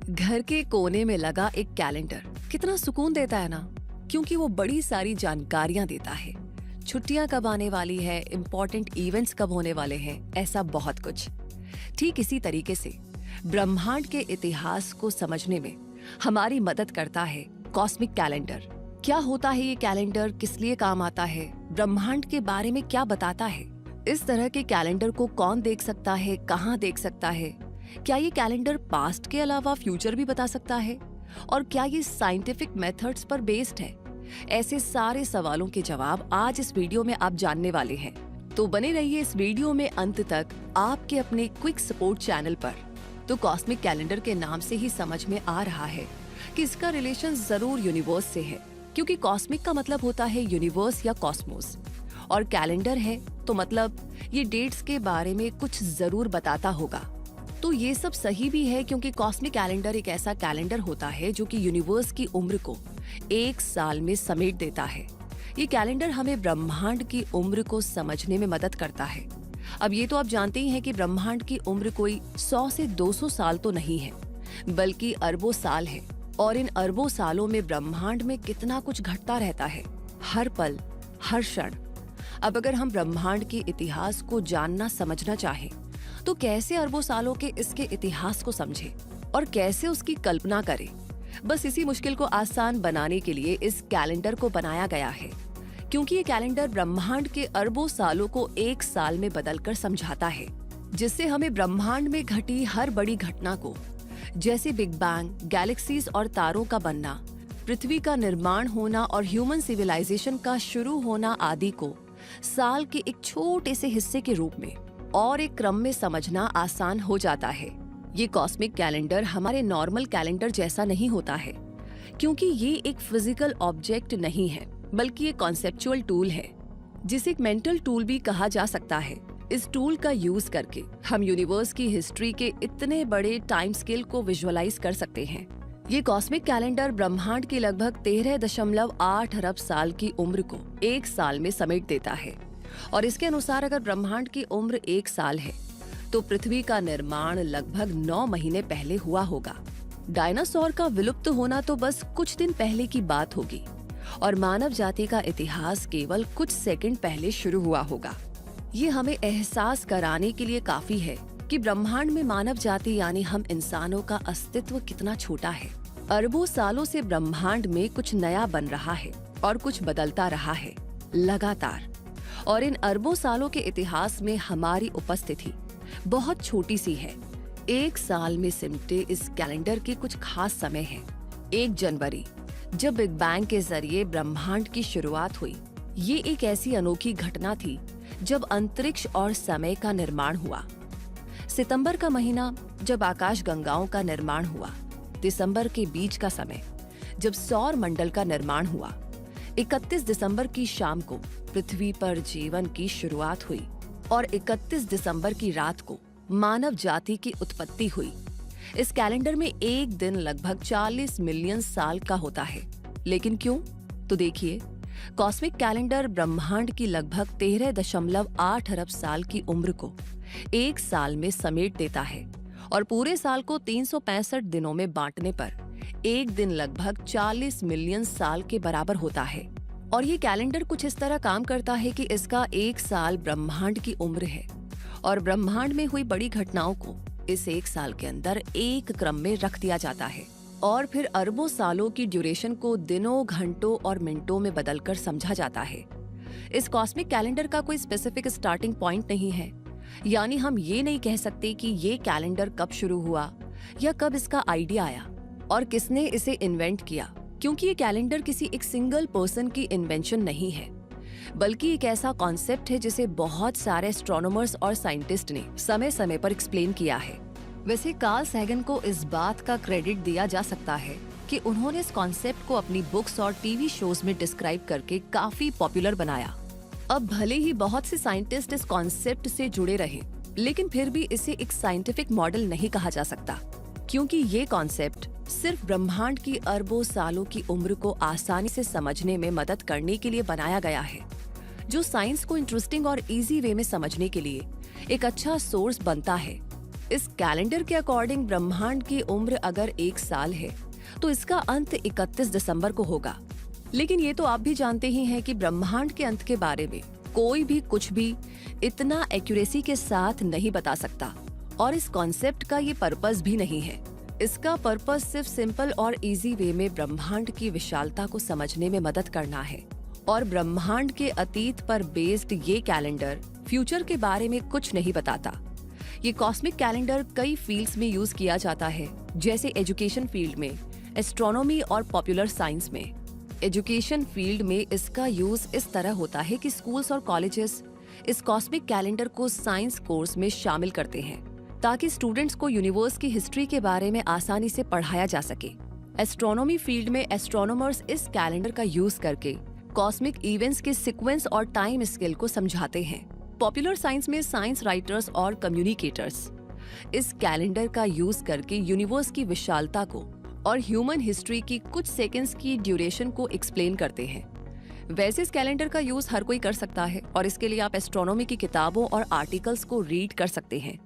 घर के कोने में लगा एक कैलेंडर कितना सुकून देता है ना, क्योंकि वो बड़ी सारी जानकारियां देता है। छुट्टियां कब आने वाली है, इम्पोर्टेंट इवेंट्स कब होने वाले हैं, ऐसा बहुत कुछ। ठीक इसी तरीके से ब्रह्मांड के इतिहास को समझने में हमारी मदद करता है कॉस्मिक कैलेंडर। क्या होता है ये कैलेंडर, किस लिए काम आता है, ब्रह्मांड के बारे में क्या बताता है, इस तरह के कैलेंडर को कौन देख सकता है, कहाँ देख सकता है, क्या ये कैलेंडर पास्ट के अलावा फ्यूचर भी बता सकता है, और क्या ये साइंटिफिक मेथड्स पर बेस्ड है। ऐसे सारे सवालों के जवाब आज इस वीडियो में आप जानने वाले हैं। तो बने रहिए इस वीडियो में अंत तक आपके अपने क्विक सपोर्ट चैनल पर। तो कॉस्मिक कैलेंडर के नाम से ही समझ में आ रहा है कि इसका रिलेशन जरूर यूनिवर्स से है, क्योंकि कॉस्मिक का मतलब होता है यूनिवर्स या कॉस्मोस, और कैलेंडर है तो मतलब ये डेट्स के बारे में कुछ जरूर बताता होगा। तो ये सब सही भी है, क्योंकि कॉस्मिक कैलेंडर एक ऐसा कैलेंडर होता है जो कि यूनिवर्स की उम्र को एक साल में समेट देता है। ये कैलेंडर हमें ब्रह्मांड की उम्र को समझने में मदद करता है। अब ये तो आप जानते ही हैं कि ब्रह्मांड की उम्र कोई 100 से 200 साल तो नहीं है, बल्कि अरबों साल है। और इन अरबों सालों में ब्रह्मांड में कितना कुछ घटता रहता है, हर पल, हर क्षण। अब अगर हम ब्रह्मांड के इतिहास को जानना समझना चाहें, तो कैसे अरबों सालों के इसके इतिहास को समझें और कैसे उसकी कल्पना करें। बस इसी मुश्किल को आसान बनाने के लिए इस कैलेंडर को बनाया गया है, क्योंकि ये कैलेंडर ब्रह्मांड के अरबों सालों को एक साल में बदलकर समझाता है, जिससे हमें ब्रह्मांड में घटी हर बड़ी घटना को, जैसे बिग बैंग, गैलेक्सीज और तारों का बनना, पृथ्वी का निर्माण होना और ह्यूमन सिविलाइजेशन का शुरू होना आदि को साल के एक छोटे से हिस्से के रूप में और एक क्रम में समझना आसान हो जाता है। ये कॉस्मिक कैलेंडर हमारे नॉर्मल कैलेंडर जैसा नहीं होता है, क्योंकि ये एक फिजिकल ऑब्जेक्ट नहीं है, बल्कि एक कॉन्सेप्चुअल टूल है, जिसे एक मेंटल टूल भी कहा जा सकता है। इस टूल का यूज करके हम यूनिवर्स की हिस्ट्री के इतने बड़े टाइम स्केल को विजुअलाइज कर सकते हैं। ये कॉस्मिक कैलेंडर ब्रह्मांड की लगभग 13.8 अरब साल की उम्र को एक साल में समेट देता है। और इसके अनुसार अगर ब्रह्मांड की उम्र एक साल है, तो पृथ्वी का निर्माण लगभग 9 महीने पहले हुआ होगा। डायनासोर का विलुप्त होना तो बस कुछ दिन पहले की बात होगी, और मानव जाति का इतिहास केवल कुछ सेकंड पहले शुरू हुआ होगा। ये हमें एहसास कराने के लिए काफी है कि ब्रह्मांड में मानव जाति यानी हम इंसानों का अस्तित्व कितना छोटा है। अरबों सालों से ब्रह्मांड में कुछ नया बन रहा है और कुछ बदलता रहा है लगातार। और इन अरबों सालों के इतिहास में हमारी उपस्थिति बहुत छोटी सी है। एक साल में सिमटे इस कैलेंडर के कुछ खास समय हैं। 1 जनवरी, जब बिग बैंग के जरिए ब्रह्मांड की शुरुआत हुई। ये एक ऐसी अनोखी घटना थी जब अंतरिक्ष और समय का निर्माण हुआ। सितंबर का महीना, जब आकाश गंगाओं का निर्माण हुआ। दिसंबर के बीच का समय, जब सौर मंडल का निर्माण हुआ। 31 दिसंबर की शाम को पृथ्वी पर जीवन की शुरुआत हुई, और 31 दिसंबर की रात को मानव जाति की उत्पत्ति हुई। इस कैलेंडर में एक दिन लगभग 40 मिलियन साल का होता है। लेकिन क्यों? तो देखिए, कॉस्मिक कैलेंडर ब्रह्मांड की लगभग 13.8 अरब साल की उम्र को एक साल में समेट देता है, और पूरे साल को 365 दिनों में बांटने पर एक दिन लगभग 40 मिलियन साल के बराबर होता है। और ये कैलेंडर कुछ इस तरह काम करता है कि इसका एक साल ब्रह्मांड की उम्र है, और ब्रह्मांड में हुई बड़ी घटनाओं को इस एक साल के अंदर एक क्रम में रख दिया जाता है, और फिर अरबों सालों की ड्यूरेशन को दिनों, घंटों और मिनटों में बदलकर समझा जाता है। इस कॉस्मिक कैलेंडर का कोई स्पेसिफिक स्टार्टिंग पॉइंट नहीं है, यानी हम ये नहीं कह सकते कि ये कैलेंडर कब शुरू हुआ या कब इसका आइडिया आया और किसने इसे इन्वेंट किया, क्योंकि ये कैलेंडर किसी एक सिंगल पर्सन की इन्वेंशन नहीं है, बल्कि एक ऐसा कॉन्सेप्ट है जिसे बहुत सारे एस्ट्रोनॉमर्स और साइंटिस्ट ने समय समय पर एक्सप्लेन किया है। वैसे कार्ल सैगन को इस बात का क्रेडिट दिया जा सकता है कि उन्होंने इस कॉन्सेप्ट को अपनी बुक्स और टीवी शोज में डिस्क्राइब करके काफी पॉपुलर बनाया। अब भले ही बहुत से साइंटिस्ट इस कॉन्सेप्ट से जुड़े रहे, लेकिन फिर भी इसे एक साइंटिफिक मॉडल नहीं कहा जा सकता, क्योंकि ये कॉन्सेप्ट सिर्फ ब्रह्मांड की अरबों सालों की उम्र को आसानी से समझने में मदद करने के लिए बनाया गया है, जो साइंस को इंटरेस्टिंग और इजी वे में समझने के लिए एक अच्छा सोर्स बनता है। इस कैलेंडर के अकॉर्डिंग ब्रह्मांड की उम्र अगर 1 साल है तो इसका अंत 31 दिसंबर को होगा। लेकिन ये तो आप भी जानते ही हैं कि ब्रह्मांड के अंत के बारे में कोई भी कुछ भी इतना एक्यूरेसी के साथ नहीं बता सकता, और इस कॉन्सेप्ट का ये पर्पस भी नहीं है। इसका पर्पस सिर्फ सिंपल और इजी वे में ब्रह्मांड की विशालता को समझने में मदद करना है। और ब्रह्मांड के अतीत पर बेस्ड ये कैलेंडर फ्यूचर के बारे में कुछ नहीं बताता। ये कॉस्मिक कैलेंडर कई फील्ड्स में यूज किया जाता है, जैसे एजुकेशन फील्ड में, एस्ट्रोनॉमी और पॉपुलर साइंस में। एजुकेशन फील्ड में इसका यूज इस तरह होता है कि स्कूल्स और कॉलेजेस इस कॉस्मिक कैलेंडर को साइंस कोर्स में शामिल करते हैं, ताकि स्टूडेंट्स को यूनिवर्स की हिस्ट्री के बारे में आसानी से पढ़ाया जा सके। एस्ट्रोनॉमी फील्ड में एस्ट्रोनॉमर्स इस कैलेंडर का यूज करके कॉस्मिक इवेंट्स के सीक्वेंस और टाइम स्केल को समझाते हैं। पॉपुलर साइंस में साइंस राइटर्स और कम्युनिकेटर्स इस कैलेंडर का यूज करके यूनिवर्स की विशालता को और ह्यूमन हिस्ट्री की कुछ सेकंड्स की ड्यूरेशन को एक्सप्लेन करते हैं। वैसे इस कैलेंडर का यूज हर कोई कर सकता है, और इसके लिए आप एस्ट्रोनॉमी की किताबों और आर्टिकल्स को रीड कर सकते हैं,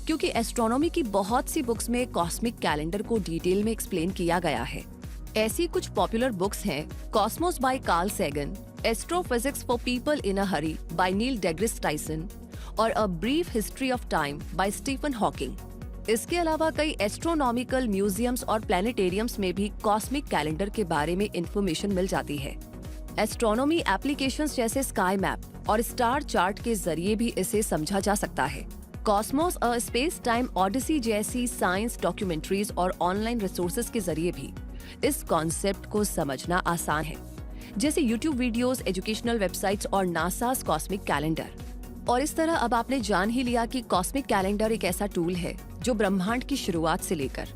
क्योंकि एस्ट्रोनॉमी की बहुत सी बुक्स में कॉस्मिक कैलेंडर को डिटेल में एक्सप्लेन किया गया है। ऐसी कुछ पॉपुलर बुक्स हैं Cosmos by Carl Sagan, astrophysics for people in a hurry by Neil deGrasse Tyson और a brief history of time by Stephen Hawking. इसके अलावा कई एस्ट्रोनॉमिकल म्यूजियम्स और प्लानिटेरियम्स में भी कॉस्मिक कैलेंडर के बारे में इंफॉर्मेशन मिल जाती है। एस्ट्रोनॉमी एप्लीकेशंस जैसे स्काई मैप और स्टार चार्ट के जरिए भी इसे समझा जा सकता है। Cosmos a space time Odyssey जैसी साइंस डॉक्यूमेंट्रीज और ऑनलाइन रिसोर्सेज के जरिए भी इस कॉन्सेप्ट को समझना आसान है, जैसे यूट्यूब वीडियोस, एजुकेशनल वेबसाइट्स और नासास कॉस्मिक कैलेंडर। और इस तरह अब आपने जान ही लिया कि कॉस्मिक कैलेंडर एक ऐसा टूल है जो ब्रह्मांड की शुरुआत से लेकर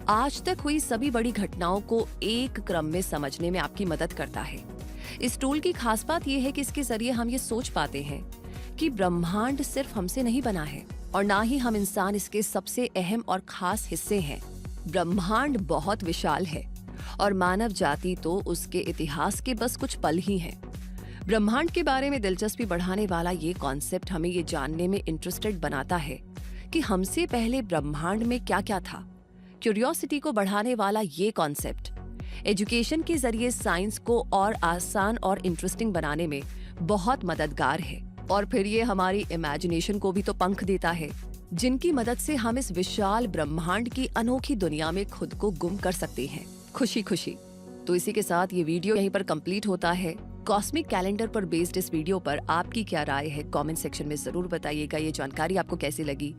आज तक हुई सभी बड़ी घटनाओं को एक क्रम में समझने में आपकी मदद करता है। इस टूल की खास बात यह है कि इसके जरिए हम ये सोच पाते हैं कि ब्रह्मांड सिर्फ हमसे नहीं बना है, और ना ही हम इंसान इसके सबसे अहम और खास हिस्से हैं। ब्रह्मांड बहुत विशाल है और मानव जाति तो उसके इतिहास के बस कुछ पल ही हैं। ब्रह्मांड के बारे में दिलचस्पी बढ़ाने वाला ये कॉन्सेप्ट हमें ये जानने में इंटरेस्टेड बनाता है कि हमसे पहले ब्रह्मांड में क्या क्या था। क्यूरियोसिटी को बढ़ाने वाला ये कॉन्सेप्ट एजुकेशन के जरिए साइंस को और आसान और इंटरेस्टिंग बनाने में बहुत मददगार है। और फिर ये हमारी इमेजिनेशन को भी तो पंख देता है, जिनकी मदद से हम इस विशाल ब्रह्मांड की अनोखी दुनिया में खुद को गुम कर सकते हैं, खुशी खुशी। तो इसी के साथ ये वीडियो यहीं पर कंप्लीट होता है। कॉस्मिक कैलेंडर पर बेस्ड इस वीडियो पर आपकी क्या राय है, कमेंट सेक्शन में जरूर बताइएगा। ये जानकारी आपको कैसी लगी?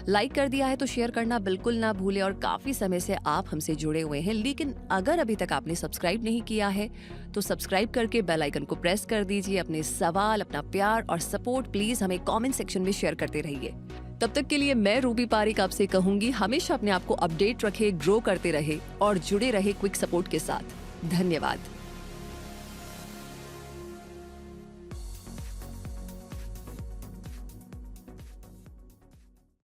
लाइक कर दिया है तो शेयर करना बिल्कुल ना भूले। और काफी समय से आप हमसे जुड़े हुए हैं, लेकिन अगर अभी तक आपने सब्सक्राइब नहीं किया है तो सब्सक्राइब करके बेल आइकन को प्रेस कर दीजिए। अपने सवाल, अपना प्यार और सपोर्ट प्लीज हमें कॉमेंट सेक्शन में शेयर करते रहिए। तब तक के लिए मैं रूबी पारिक आपसे कहूंगी, हमेशा अपने आप को अपडेट रखे, ग्रो करते रहे और जुड़े रहे क्विक सपोर्ट के साथ। धन्यवाद।